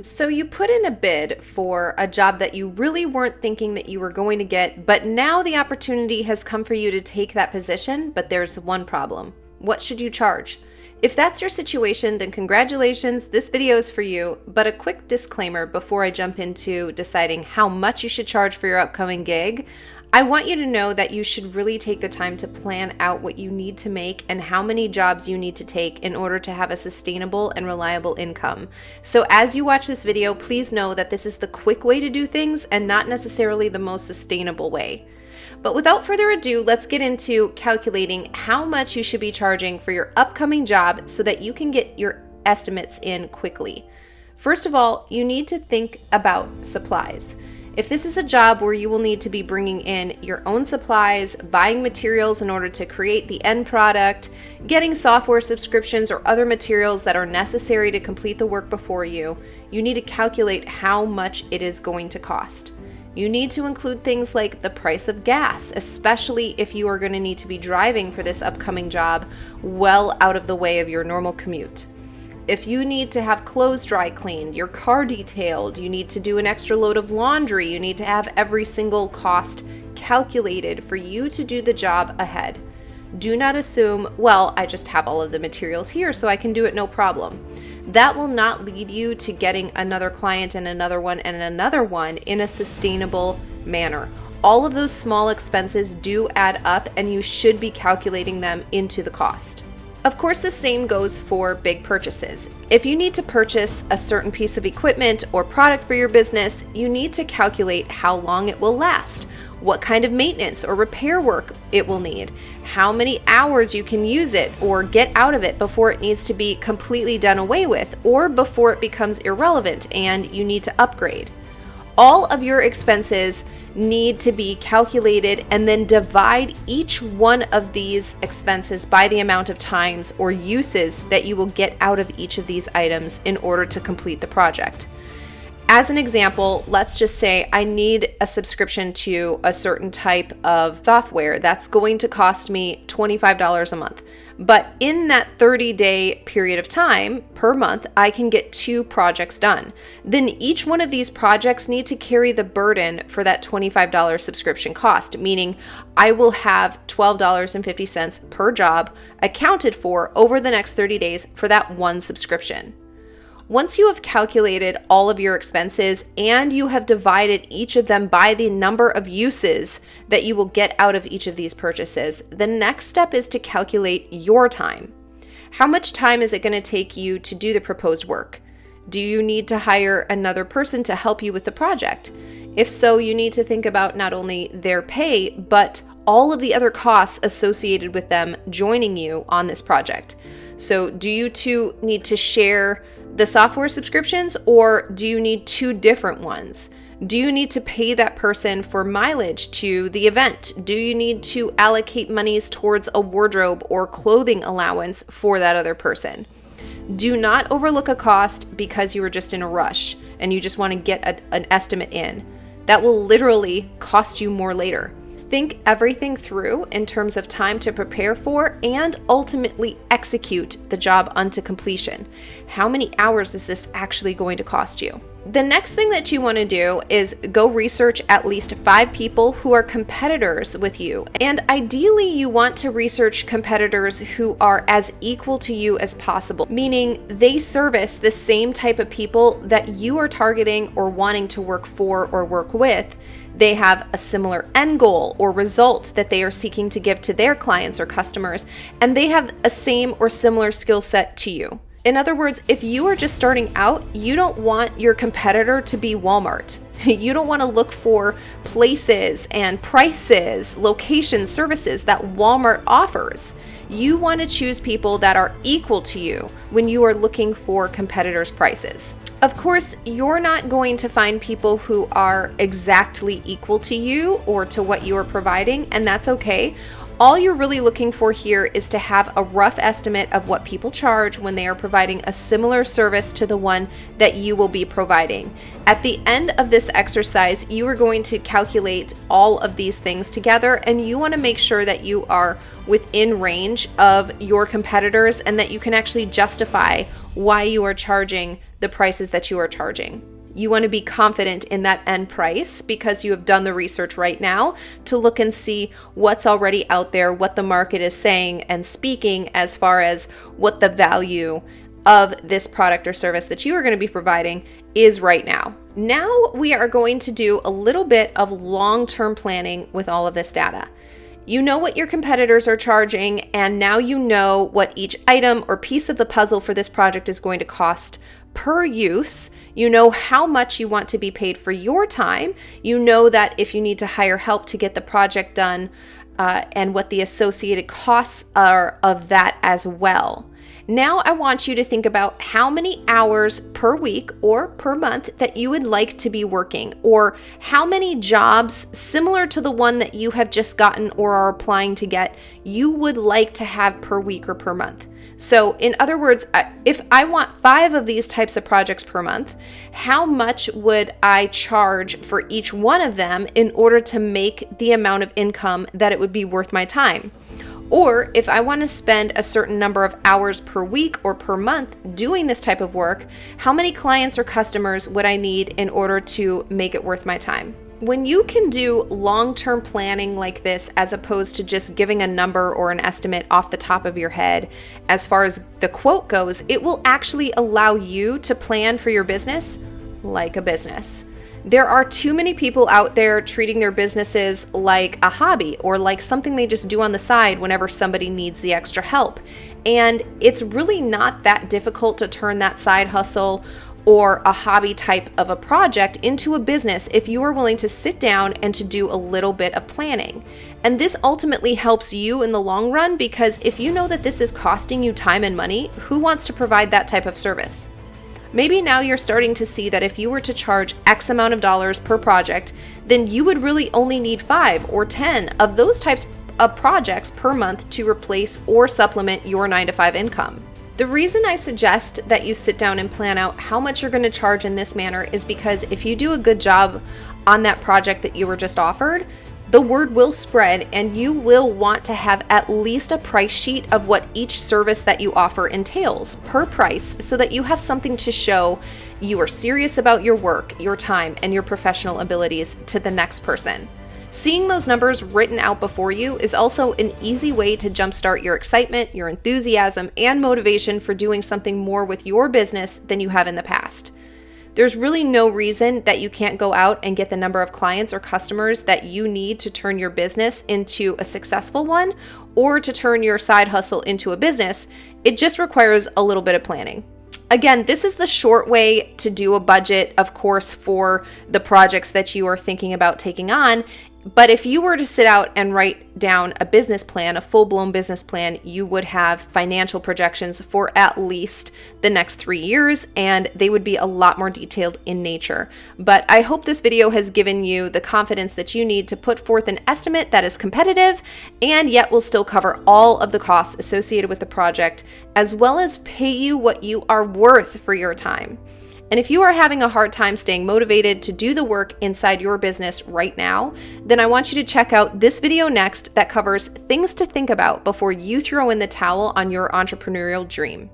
So you put in a bid for a job that you really weren't thinking that you were going to get, but now the opportunity has come for you to take that position, but there's one problem. What should you charge? If that's your situation, then congratulations, this video is for you, but a quick disclaimer before I jump into deciding how much you should charge for your upcoming gig. I want you to know that you should really take the time to plan out what you need to make and how many jobs you need to take in order to have a sustainable and reliable income. So as you watch this video, please know that this is the quick way to do things and not necessarily the most sustainable way. But without further ado, let's get into calculating how much you should be charging for your upcoming job so that you can get your estimates in quickly. First of all, you need to think about supplies. If this is a job where you will need to be bringing in your own supplies, buying materials in order to create the end product, getting software subscriptions or other materials that are necessary to complete the work before you, you need to calculate how much it is going to cost. You need to include things like the price of gas, especially if you are going to need to be driving for this upcoming job well out of the way of your normal commute. If you need to have clothes dry cleaned, your car detailed, you need to do an extra load of laundry, you need to have every single cost calculated for you to do the job ahead. Do not assume, well, I just have all of the materials here so I can do it no problem. That will not lead you to getting another client and another one and another one in a sustainable manner. All of those small expenses do add up and you should be calculating them into the cost. Of course, the same goes for big purchases. If you need to purchase a certain piece of equipment or product for your business, you need to calculate how long it will last, what kind of maintenance or repair work it will need, how many hours you can use it or get out of it before it needs to be completely done away with or before it becomes irrelevant and you need to upgrade. All of your expenses need to be calculated and then divide each one of these expenses by the amount of times or uses that you will get out of each of these items in order to complete the project. As an example, let's just say I need a subscription to a certain type of software that's going to cost me $25 a month. But in that 30-day period of time per month, I can get 2 projects done. Then each one of these projects need to carry the burden for that $25 subscription cost, meaning I will have $12.50 per job accounted for over the next 30 days for that one subscription. Once you have calculated all of your expenses and you have divided each of them by the number of uses that you will get out of each of these purchases, the next step is to calculate your time. How much time is it going to take you to do the proposed work? Do you need to hire another person to help you with the project? If so, you need to think about not only their pay, but all of the other costs associated with them joining you on this project. So do you two need to share the software subscriptions, or do you need 2 different ones? Do you need to pay that person for mileage to the event? Do you need to allocate monies towards a wardrobe or clothing allowance for that other person? Do not overlook a cost because you are just in a rush and you just want to get an estimate in. That will literally cost you more later. Think everything through in terms of time to prepare for and ultimately execute the job unto completion. How many hours is this actually going to cost you? The next thing that you want to do is go research at least 5 people who are competitors with you. And ideally, you want to research competitors who are as equal to you as possible, meaning they service the same type of people that you are targeting or wanting to work for or work with. They have a similar end goal or result that they are seeking to give to their clients or customers, and they have a same or similar skill set to you. In other words, if you are just starting out, you don't want your competitor to be Walmart. You don't want to look for places and prices, locations, services that Walmart offers. You want to choose people that are equal to you when you are looking for competitors' prices. Of course, you're not going to find people who are exactly equal to you or to what you are providing, and that's okay. All you're really looking for here is to have a rough estimate of what people charge when they are providing a similar service to the one that you will be providing. At the end of this exercise, you are going to calculate all of these things together, and you want to make sure that you are within range of your competitors and that you can actually justify why you are charging the prices that you are charging. You want to be confident in that end price because you have done the research right now to look and see what's already out there, what the market is saying and speaking as far as what the value of this product or service that you are going to be providing is right now. Now we are going to do a little bit of long-term planning with all of this data. You know what your competitors are charging, and now you know what each item or piece of the puzzle for this project is going to cost per use. You know how much you want to be paid for your time. You know that if you need to hire help to get the project done, and what the associated costs are of that as well. Now I want you to think about how many hours per week or per month that you would like to be working, or how many jobs similar to the one that you have just gotten or are applying to get you would like to have per week or per month. So in other words, if I want 5 of these types of projects per month, how much would I charge for each one of them in order to make the amount of income that it would be worth my time? Or if I want to spend a certain number of hours per week or per month doing this type of work, how many clients or customers would I need in order to make it worth my time? When you can do long-term planning like this, as opposed to just giving a number or an estimate off the top of your head, as far as the quote goes, it will actually allow you to plan for your business like a business. There are too many people out there treating their businesses like a hobby or like something they just do on the side whenever somebody needs the extra help. And it's really not that difficult to turn that side hustle or a hobby type of a project into a business if you are willing to sit down and to do a little bit of planning. And this ultimately helps you in the long run, because if you know that this is costing you time and money, who wants to provide that type of service? Maybe now you're starting to see that if you were to charge X amount of dollars per project, then you would really only need 5 or 10 of those types of projects per month to replace or supplement your 9-to-5 income. The reason I suggest that you sit down and plan out how much you're going to charge in this manner is because if you do a good job on that project that you were just offered, the word will spread and you will want to have at least a price sheet of what each service that you offer entails per price, so that you have something to show you are serious about your work, your time, and your professional abilities to the next person. Seeing those numbers written out before you is also an easy way to jumpstart your excitement, your enthusiasm, and motivation for doing something more with your business than you have in the past. There's really no reason that you can't go out and get the number of clients or customers that you need to turn your business into a successful one, or to turn your side hustle into a business. It just requires a little bit of planning. Again, this is the short way to do a budget, of course, for the projects that you are thinking about taking on. But if you were to sit out and write down a business plan, a full-blown business plan, you would have financial projections for at least the next 3 years, and they would be a lot more detailed in nature. But I hope this video has given you the confidence that you need to put forth an estimate that is competitive and yet will still cover all of the costs associated with the project, as well as pay you what you are worth for your time. And if you are having a hard time staying motivated to do the work inside your business right now, then I want you to check out this video next that covers things to think about before you throw in the towel on your entrepreneurial dream.